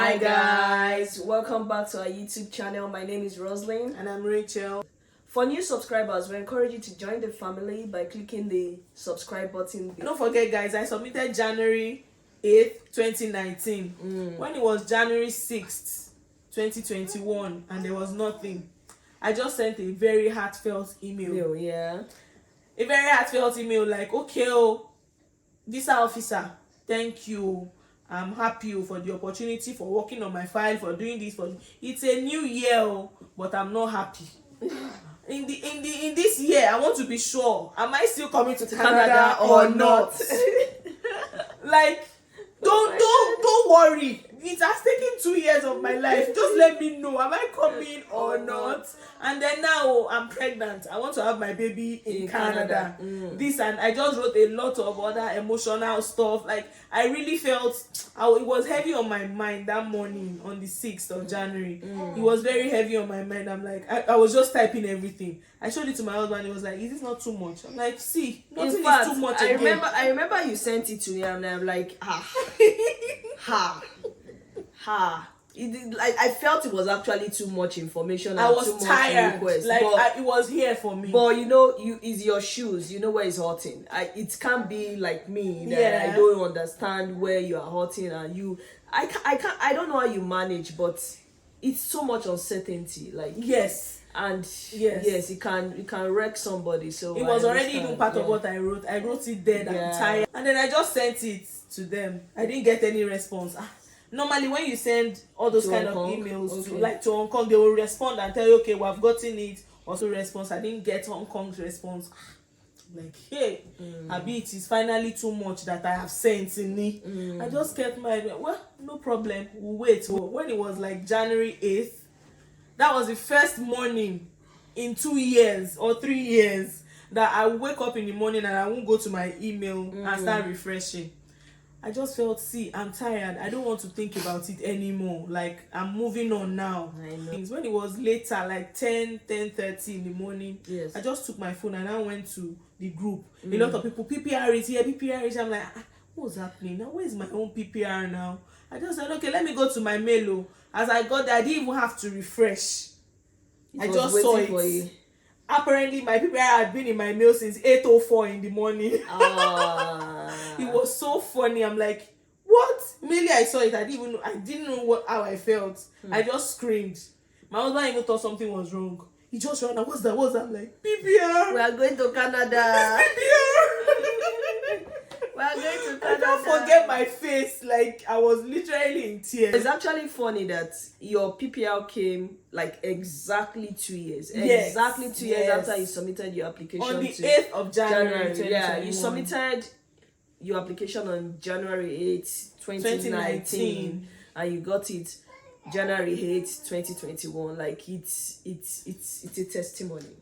Hi guys, welcome back to our YouTube channel. My name is Roslyn and I'm Rachel. For new subscribers, we encourage you to join the family by clicking the subscribe button. Don't forget guys, I submitted January 8th, 2019 when it was January 6th, 2021 and there was nothing. I just sent a very heartfelt email. A very heartfelt email like, okay, visa officer, thank you. I'm happy for the opportunity for working on my file, for doing this. It's a new year, but I'm not happy. In this year, I want to be sure. Am I still coming to Canada or not? Like, don't worry. It has taken 2 years of my life. Just let me know. Am I coming or not? And then now I'm pregnant. I want to have my baby in Canada. This, and I just wrote a lot of other emotional stuff. Like, I really felt it was heavy on my mind that morning on the 6th of January. It was very heavy on my mind. I'm like, I was just typing everything. I showed it to my husband. He was like, is this not too much? I'm like, see, nothing is too much again. I remember you sent it to me and I'm like, I felt it was actually too much information. I was tired. It was here for me. But it's your shoes. You know where it's hurting. It can't be like me that I don't understand where you are hurting and I don't know how you manage, but it's so much uncertainty. Like yes, it can wreck somebody. So it was already even part of what I wrote. I wrote it there. I'm tired, and then I just sent it to them. I didn't get any response. Normally, when you send all those kind of emails to Hong Kong, they will respond and tell you, okay, we have gotten it. Also, response. I didn't get Hong Kong's response. Like, hey, Abi, it is finally too much that I have sent in me. I just kept well, no problem. We'll wait. When it was like January 8th, that was the first morning in 2 years or 3 years that I wake up in the morning and I won't go to my email and start refreshing. I just felt, I'm tired. I don't want to think about it anymore. Like, I'm moving on now. I know. When it was later, like 10:30 in the morning, I just took my phone and I went to the group. A lot of people, PPR is here, PPR is here. I'm like, what's happening now? Where's my own PPR now? I just said, okay, let me go to my mail. As I got there, I didn't even have to refresh. I just saw it. Apparently, my PPR had been in my mail since 8:04 in the morning. It was so funny. I'm like, what? Immediately I saw it. I didn't know how I felt. I just screamed. My husband even thought something was wrong. He just ran out. What's that? I'm like, PPR. We are going to Canada. We are going to Canada. I don't forget my face. Like, I was literally in tears. It's actually funny that your PPL came like exactly 2 years. Exactly 2 years after you submitted your application. On the 8th of January. Yeah, you submitted your application on January 8th, 2019. And you got it January 8th, 2021. Like, it's a testimony.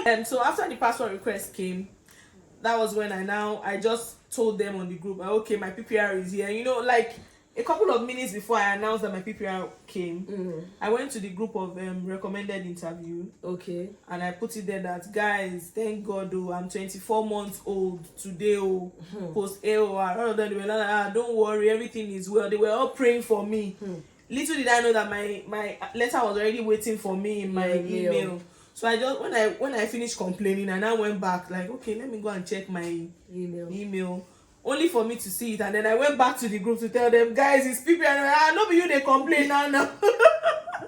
And so after the passport request came, that was when I just told them on the group, okay, my PPR is here. Like a couple of minutes before I announced that my PPR came, I went to the group of recommended interview. Okay. And I put it there that, guys, thank God, I'm 24 months old today, post AOR. All of them, they were like, don't worry, everything is well. They were all praying for me. Little did I know that my letter was already waiting for me in my email. So I just, when I finished complaining, and I went back, like, okay, let me go and check my email. Only for me to see it. And then I went back to the group to tell them, guys, it's people. And no, but you, they complain now.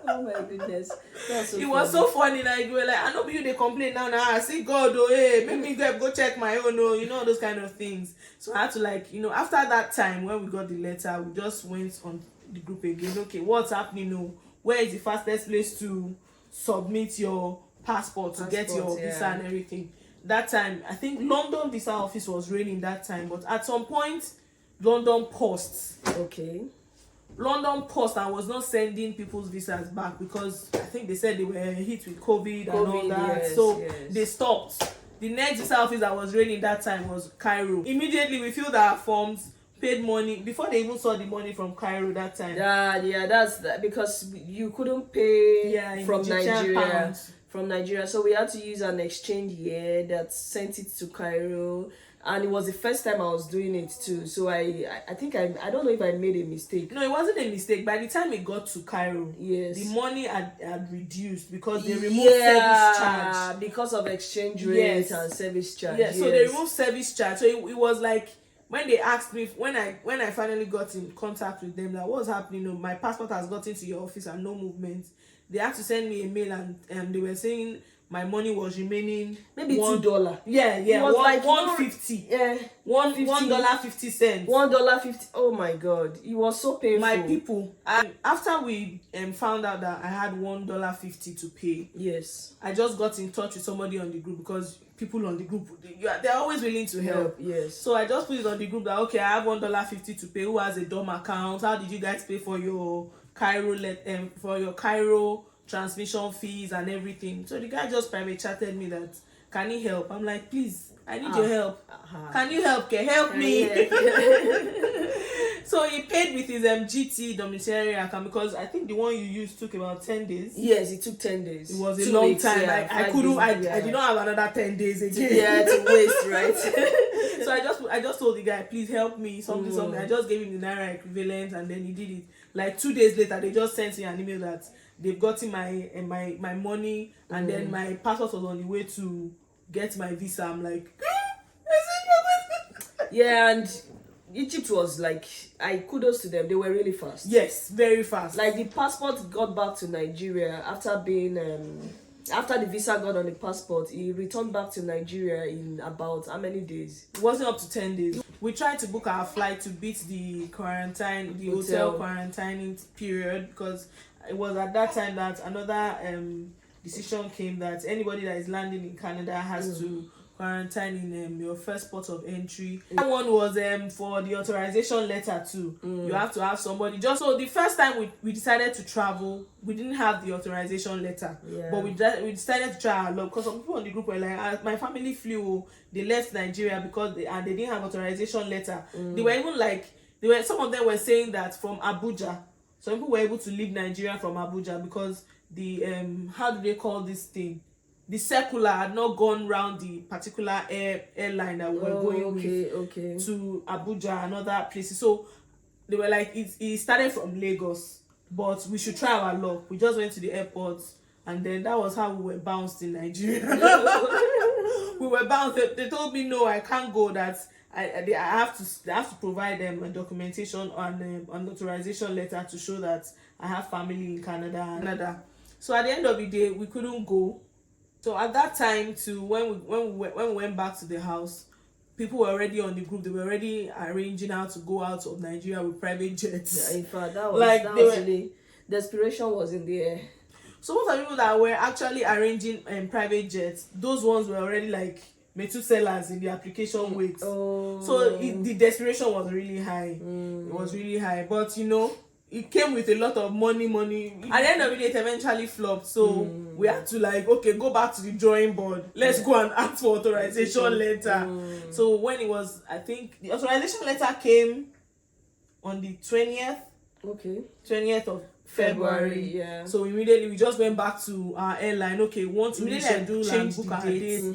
Oh my goodness. It was so funny. Like, we were like, I know, but you, they complain now. I see God, hey, make me go check my own, those kind of things. So I had to, after that time, when we got the letter, we just went on the group again. Okay, what's happening? Where is the fastest place to submit your passport to get your visa and everything? That time, I think London visa office was raining that time, but at some point, London paused. Okay. London paused and was not sending people's visas back because I think they said they were hit with COVID and all that. They stopped. The next visa office that was raining that time was Cairo. Immediately, we filled our forms, paid money before they even saw the money from Cairo that time. That's that, because you couldn't pay from Nigeria. from Nigeria. So we had to use an exchange here that sent it to Cairo. And it was the first time I was doing it too. So I think I don't know if I made a mistake. No, it wasn't a mistake. By the time it got to Cairo, yes, the money had reduced because they removed service charge. Because of exchange rate and service charge. Yeah, so they removed service charge. So it was like when they asked me, when I finally got in contact with them, that what's happening, you know, my passport has gotten to your office and no movement. They had to send me a mail and they were saying my money was remaining maybe $2. Yeah, it was like $1.50. Yeah, $1.50. $1.50. Oh my God, it was so painful. My people, after we found out that I had $1.50 to pay, yes, I just got in touch with somebody on the group because people on the group they're always willing to help. Yes, so I just put it on the group that okay, I have $1.50 to pay. Who has a DOM account? How did you guys pay for your Cairo transmission fees and everything? So the guy just private chatted me that can he help? I'm like, please, I need your help. Can you help? Help me. So he paid with his GT domiciliary account because I think the one you used took about 10 days. Yes, it took 10 days. It was a long time. Yeah, I couldn't. I did not have another 10 days again. Yeah, to waste, right? So I just told the guy, please help me, something. I just gave him the Naira equivalent and then he did it. Like 2 days later, they just sent me an email that they've gotten my money and then my passport was on the way to get my visa. I'm like, yeah, and Egypt was like, kudos to them. They were really fast. Yes, very fast. Like the passport got back to Nigeria after being after the visa got on the passport, he returned back to Nigeria in about how many days? It wasn't up to 10 days. We tried to book our flight to beat the hotel quarantining period because it was at that time that another decision came that anybody that is landing in Canada has to quarantine in your first port of entry. That one was for the authorization letter too. You have to have somebody. Just so the first time we decided to travel, we didn't have the authorization letter, but we decided to try our luck because some people on the group were like, my family flew, they left Nigeria because they didn't have authorization letter. They were even like some of them were saying that from Abuja. Some people were able to leave Nigeria from Abuja because the how do they call this thing? The circular had not gone round the particular airline that we were going with to Abuja and other places. So they were like, it started from Lagos, but we should try our luck. We just went to the airport, and then that was how we were bounced in Nigeria. We were bounced. They told me, no, I can't go. That I have to provide them a documentation on an authorization letter to show that I have family in Canada. So at the end of the day, we couldn't go. So at that time, too, when we went back to the house, people were already on the group. They were already arranging how to go out of Nigeria with private jets. Yeah, in fact, that was really, desperation was in the air. So most of the people that were actually arranging private jets, those ones were already like Methuselahs in the application wait. So the desperation was really high. It was really high, but it came with a lot of money. At the end of the day, it eventually flopped. So we had to go back to the drawing board. Let's go and ask for authorization letter. So when it was, I think the authorization letter came on the 20th. 20th of February. Yeah. So immediately we just went back to our airline. We want to reschedule and book our dates.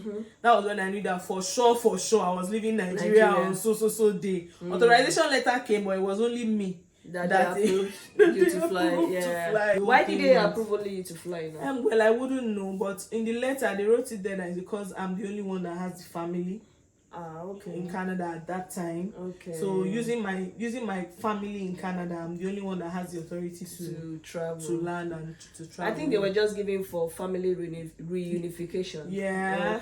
That was when I knew that for sure I was leaving Nigeria on so day. Authorization letter came, but it was only me that they approved you to fly. Why did they approve only you to fly now? Well, I wouldn't know, but in the letter they wrote it there that it's because I'm the only one that has the family in Canada at that time. So using my family in Canada, I'm the only one that has the authority to travel, to land and to travel. I think they were just giving for family reunification. Yeah.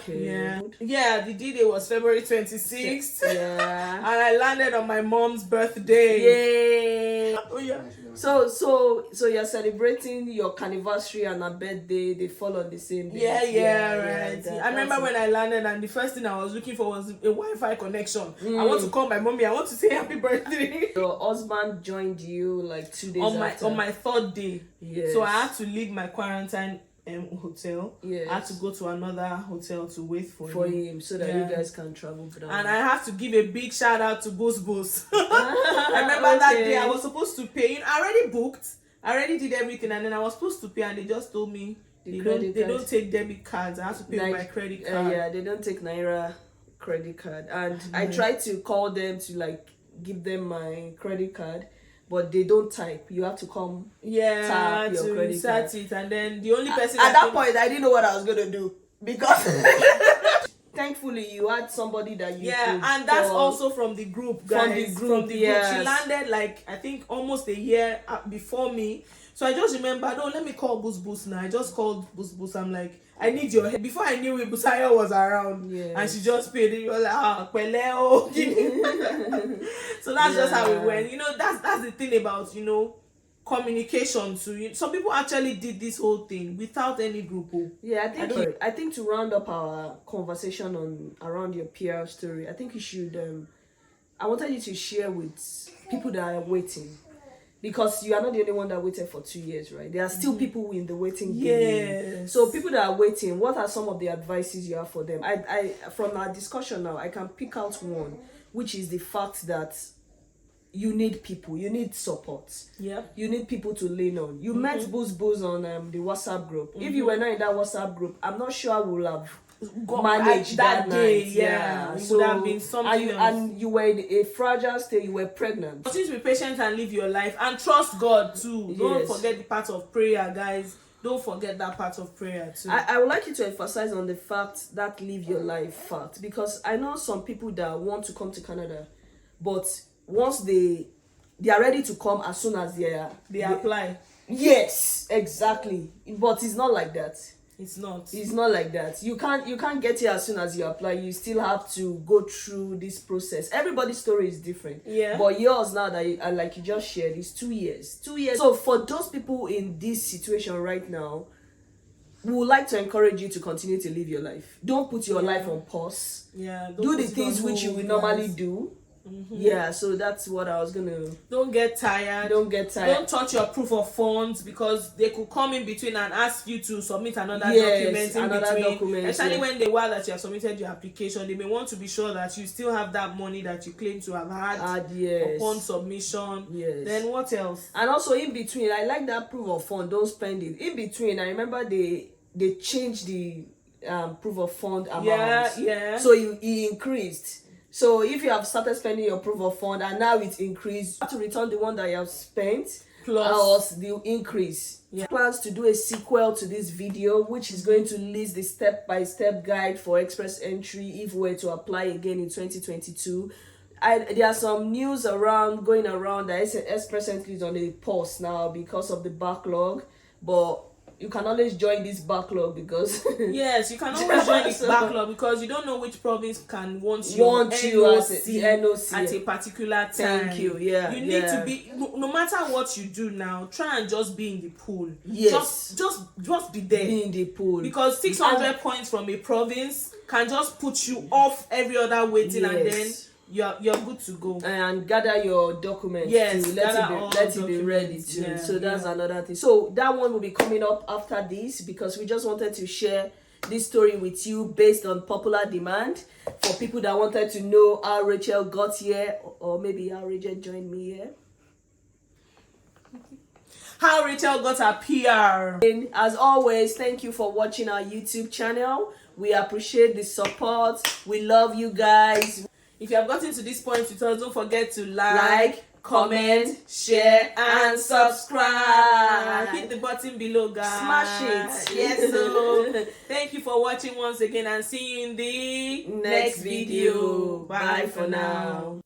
The D-Day was February 26th. Yeah. And I landed on my mom's birthday. Yay! Oh yeah. So you're celebrating your anniversary and her birthday. They fall on the same day. Right. I remember when I landed and the first thing I was looking for was a Wi-Fi connection. I want to call my mommy. I want to say happy birthday. Your husband joined you like 2 days after. On my third day. Yes. So I had to leave my quarantine hotel. Yes. I had to go to another hotel to wait for him so that you guys can travel down. And I have to give a big shout out to Boost. I remember that day I was supposed to pay. I already booked. I already did everything, and then I was supposed to pay, and they just told me They don't take debit cards. I have to pay with my credit card. Yeah, they don't take Naira credit card. And I try to call them to like give them my credit card, but they don't type. You have to come tap your credit card. It, and then the only person at that point I didn't know what I was gonna do, because thankfully you had somebody that you could and that's also from the group, guys. From the group. She landed like I think almost a year before me. So I just remember, no, let me call Boost now. I just called Boost. I'm like, I need your help. Before I knew it, Busaya was around. And she just paid it. You were like, Peleo. So that's just how it went. You know, that's the thing about, you know, communication too. Some people actually did this whole thing without any group. Yeah, I think to round up our conversation on around your PR story, I think you should I wanted you to share with people that are waiting. Because you are not the only one that waited for 2 years, right? There are still people in the waiting game. So people that are waiting, what are some of the advices you have for them? I from our discussion now, I can pick out one, which is the fact that you need people, you need support. You need people to lean on. You met Boost on the WhatsApp group. If you were not in that WhatsApp group, I'm not sure I would have managed that day. It would have been something else. And you were in a fragile state, you were pregnant. Continue to be patient and live your life, and trust God too. Don't forget the part of prayer, guys. Don't forget that part of prayer too. I would like you to emphasize on the fact that live your life fact, because I know some people that want to come to Canada, but once they are ready to come as soon as they apply. Yes, exactly. But it's not like that. It's not like that. You can't get here as soon as you apply. You still have to go through this process. Everybody's story is different. But yours now that like you just shared is 2 years. 2 years. So for those people in this situation right now, we would like to encourage you to continue to live your life. Don't put your life on pause. Do the things which you will normally do. So that's what I was gonna. Don't get tired. Don't touch your proof of funds, because they could come in between and ask you to submit another document in between. Especially when while that you have submitted your application, they may want to be sure that you still have that money that you claim to have had upon submission. Then what else? And also in between, I like that proof of fund. Don't spend it in between. I remember they changed the proof of fund amount. So it increased. So if you have started spending your proof of fund and now it's increased, you have to return the one that you have spent plus the increase. Plans to do a sequel to this video, which is going to list the step-by-step guide for express entry if we were to apply again in 2022. There are some news going around that express entry is on a pause now because of the backlog, but you can always join this backlog because yes, you can always join this backlog because you don't know which province can want you as the NOC at a particular time. Thank you. You need to be, no matter what you do now, try and just be in the pool. Just be there. Be in the pool. Because 600 points from a province can just put you off every other waiting, and then you're good to go. And gather your documents. Let it be ready too. So that's another thing. So that one will be coming up after this, because we just wanted to share this story with you based on popular demand for people that wanted to know how Rachael got here, or maybe how Rachael joined me here. How Rachael got her PR. And as always, thank you for watching our YouTube channel. We appreciate the support. We love you guys. If you have gotten to this point with us, don't forget to like, comment, share, and subscribe. Hit the button below, guys. Smash it. Yes, so thank you for watching once again, and see you in the next video. Bye for now.